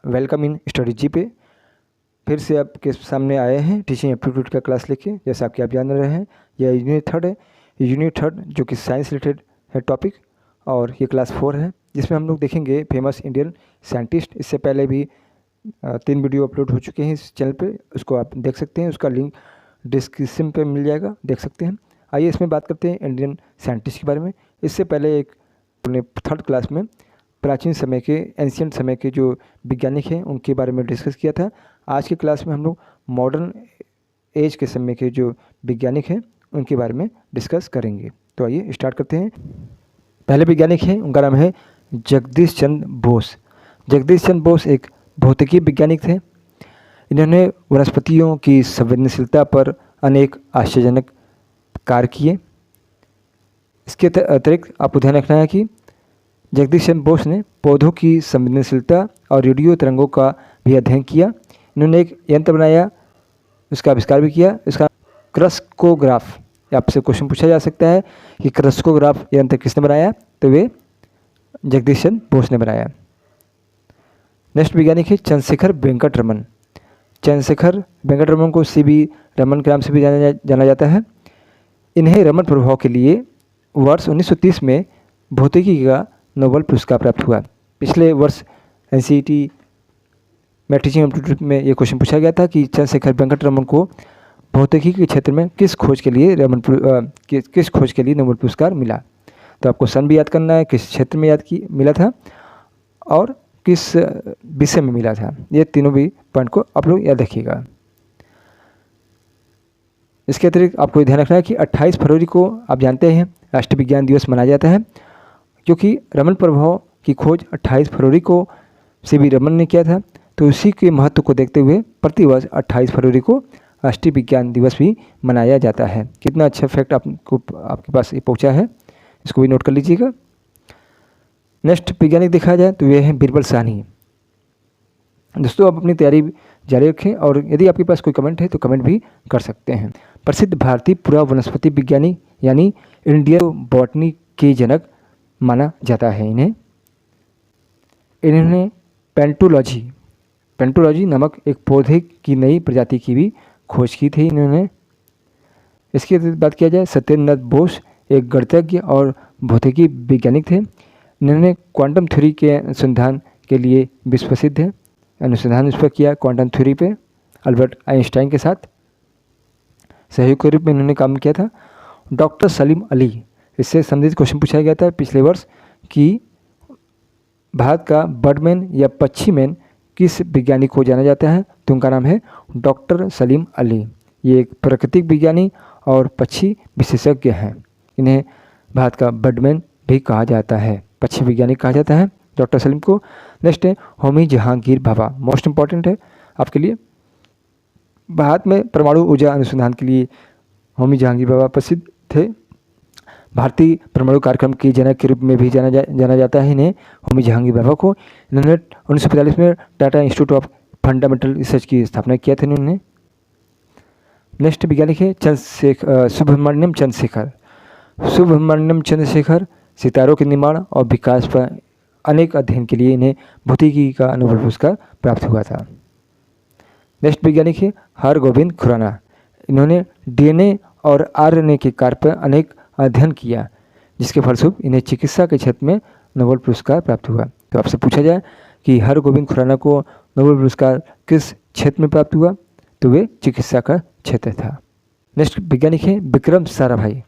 Welcome in study जी पे फिर से आपके सामने आए हैं टीचिंग एप्टीट्यूड का क्लास लेके। जैसा कि आप जान रहे हैं यह यूनिट थर्ड है। यूनिट थर्ड जो कि साइंस रिलेटेड है टॉपिक, और ये क्लास 4 है जिसमें हम लोग देखेंगे फेमस इंडियन साइंटिस्ट। इससे पहले भी 3 वीडियो अपलोड हो चुके हैं इस चैनल पे, उसको आप देख सकते हैं। उसका लिंक डिस्क्रिप्शन पे मिल जाएगा, देख सकते हैं। आइए इसमें बात करते हैं इंडियन साइंटिस्ट के बारे में। इससे पहले एक अपने थर्ड क्लास में प्राचीन समय के एंशियंट समय के जो वैज्ञानिक हैं उनके बारे में डिस्कस किया था। आज की क्लास में हम लोग मॉडर्न एज के समय के जो वैज्ञानिक हैं उनके बारे में डिस्कस करेंगे। तो आइए स्टार्ट करते हैं। पहले वैज्ञानिक हैं, उनका नाम है जगदीश चंद्र बोस। जगदीश चंद्र बोस एक भौतिकी वैज्ञानिक थे। इन्होंने वनस्पतियों की संवेदनशीलता पर अनेक आश्चर्यजनक कार्य किए। इसके अतिरिक्त आपको ध्यान रखना है कि जगदीश चंद्र बोस ने पौधों की संवेदनशीलता और रेडियो तरंगों का भी अध्ययन किया। इन्होंने एक यंत्र बनाया, उसका आविष्कार भी किया। इसका क्रस्कोग्राफ। आपसे क्वेश्चन पूछा जा सकता है कि क्रस्कोग्राफ यंत्र किसने बनाया, तो वे जगदीश चंद्र बोस ने बनाया। नेक्स्ट वैज्ञानिक है चंद्रशेखर वेंकट रमन। चंद्रशेखर वेंकट रमन को CB रमन के नाम से भी जाना जाता है। इन्हें रमन प्रभाव के लिए वर्ष 1930 में भौतिकी का नोबेल पुरस्कार प्राप्त हुआ। पिछले वर्ष NCERT में टीचिंग एप्टीट्यूड में ये क्वेश्चन पूछा गया था कि चंद्रशेखर वेंकट रमन को भौतिकी के क्षेत्र में किस खोज के लिए नोबेल पुरस्कार मिला। तो आपको सन भी याद करना है, किस क्षेत्र में मिला था और किस विषय में मिला था। ये तीनों भी पॉइंट को आप लोग याद रखिएगा। इसके अतिरिक्त आपको ध्यान रखना है कि 28 फरवरी को आप जानते हैं राष्ट्रीय विज्ञान दिवस मनाया जाता है, क्योंकि रमन प्रभाव की खोज 28 फरवरी को CB रमन ने किया था। तो उसी के महत्व को देखते हुए प्रतिवर्ष 28 फरवरी को राष्ट्रीय विज्ञान दिवस भी मनाया जाता है। कितना अच्छा फैक्ट आपके पास ये पहुंचा है, इसको भी नोट कर लीजिएगा। नेक्स्ट वैज्ञानिक देखा जाए तो वे हैं बीरबल साहनी। दोस्तों आप अपनी तैयारी जारी रखें, और यदि आपके पास कोई कमेंट है तो कमेंट भी कर सकते हैं। प्रसिद्ध भारतीय पुरा वनस्पति विज्ञानी यानी इंडियन बॉटनी के जनक माना जाता है इन्हें। इन्होंने पेंटोलॉजी नामक एक पौधे की नई प्रजाति की भी खोज की थी इन्होंने। इसकी बात किया जाए सत्येंद्र नाथ बोस एक गणितज्ञ और भौतिकी वैज्ञानिक थे। इन्होंने क्वांटम थ्योरी के अनुसंधान के लिए विश्व प्रसिद्ध है। अनुसंधान इस पर किया क्वांटम थ्योरी पे अल्बर्ट आइंस्टाइन के साथ सहयोग के रूप में इन्होंने काम किया था। डॉक्टर सलीम अली, इससे संबंधित क्वेश्चन पूछा गया था पिछले वर्ष कि भारत का बर्डमैन या पक्षी मैन किस वैज्ञानिक को जाना जाता है, तो उनका नाम है डॉक्टर सलीम अली। ये एक प्राकृतिक विज्ञानी और पक्षी विशेषज्ञ हैं। इन्हें भारत का बर्डमैन भी कहा जाता है, पक्षी वैज्ञानिक कहा जाता है डॉक्टर सलीम को। नेक्स्ट है होमी जहांगीर भाभा। मोस्ट इंपॉर्टेंट है आपके लिए। भारत में परमाणु ऊर्जा अनुसंधान के लिए होमी जहांगीर भाभा प्रसिद्ध थे। भारतीय परमाणु कार्यक्रम के जनक के रूप में भी जाना जाता है इन्हें, होमी जहांगीर भाभा को। इन्होंने 1945 में Tata institute of fundamental research की स्थापना किया था इन्होंने। नेक्स्ट वैज्ञानिक है सुब्रमण्यम चंद्रशेखर। सुब्रमण्यम चंद्रशेखर सितारों के निर्माण और विकास पर अनेक अध्ययन के लिए इन्हें भौतिकी का नोबेल पुरस्कार प्राप्त हुआ था। नेक्स्ट वैज्ञानिक है हरगोविंद खुराना। इन्होंने DNA और RNA के कार्य पर अनेक अध्ययन किया, जिसके फलस्वरूप इन्हें चिकित्सा के क्षेत्र में नोबेल पुरस्कार प्राप्त हुआ। तो आपसे पूछा जाए कि हरगोविंद खुराना को नोबेल पुरस्कार किस क्षेत्र में प्राप्त हुआ, तो वे चिकित्सा का क्षेत्र था। नेक्स्ट वैज्ञानिक है विक्रम साराभाई।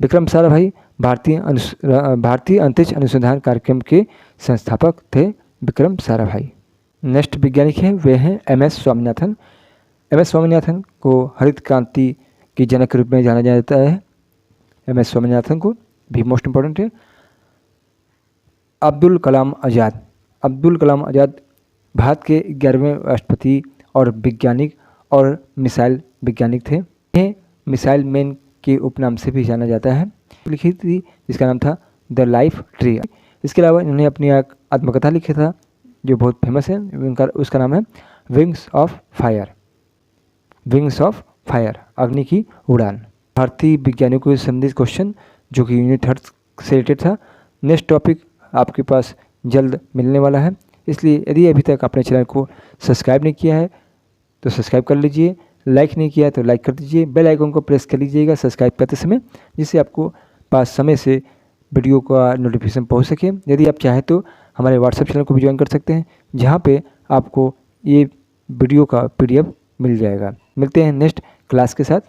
विक्रम साराभाई भारतीय अंतरिक्ष अनुसंधान कार्यक्रम के संस्थापक थे विक्रम साराभाई। नेक्स्ट वैज्ञानिक है वे हैं MS स्वामीनाथन। MS स्वामीनाथन को हरित क्रांति के जनक के रूप में जाना जाता है। MS स्वामीनाथन को भी मोस्ट इंपॉर्टेंट है। अब्दुल कलाम आज़ाद। अब्दुल कलाम आज़ाद भारत के 11वें राष्ट्रपति और वैज्ञानिक और मिसाइल वैज्ञानिक थे। इन्हें मिसाइल मैन के उपनाम से भी जाना जाता है। लिखी थी जिसका नाम था द लाइफ ट्री। इसके अलावा इन्होंने अपनी एक आत्मकथा लिखी था जो बहुत फेमस है, उसका नाम है wings of fire. Wings of fire, अग्नि की उड़ान। भारतीय वैज्ञानिकों से संबंधित क्वेश्चन जो कि यूनिट 3 से रिलेटेड था। नेक्स्ट टॉपिक आपके पास जल्द मिलने वाला है। इसलिए यदि अभी तक आपने चैनल को सब्सक्राइब नहीं किया है तो सब्सक्राइब कर लीजिए, लाइक नहीं किया तो लाइक कर दीजिए, बेल आइकन को प्रेस कर लीजिएगा सब्सक्राइब करते समय, जिससे आपको पास समय से वीडियो का नोटिफिकेशन पहुंच सके। यदि आप चाहें तो हमारे व्हाट्सएप चैनल को भी ज्वाइन कर सकते हैं, जहां पे आपको ये वीडियो का PDF मिल जाएगा। मिलते हैं नेक्स्ट क्लास के साथ।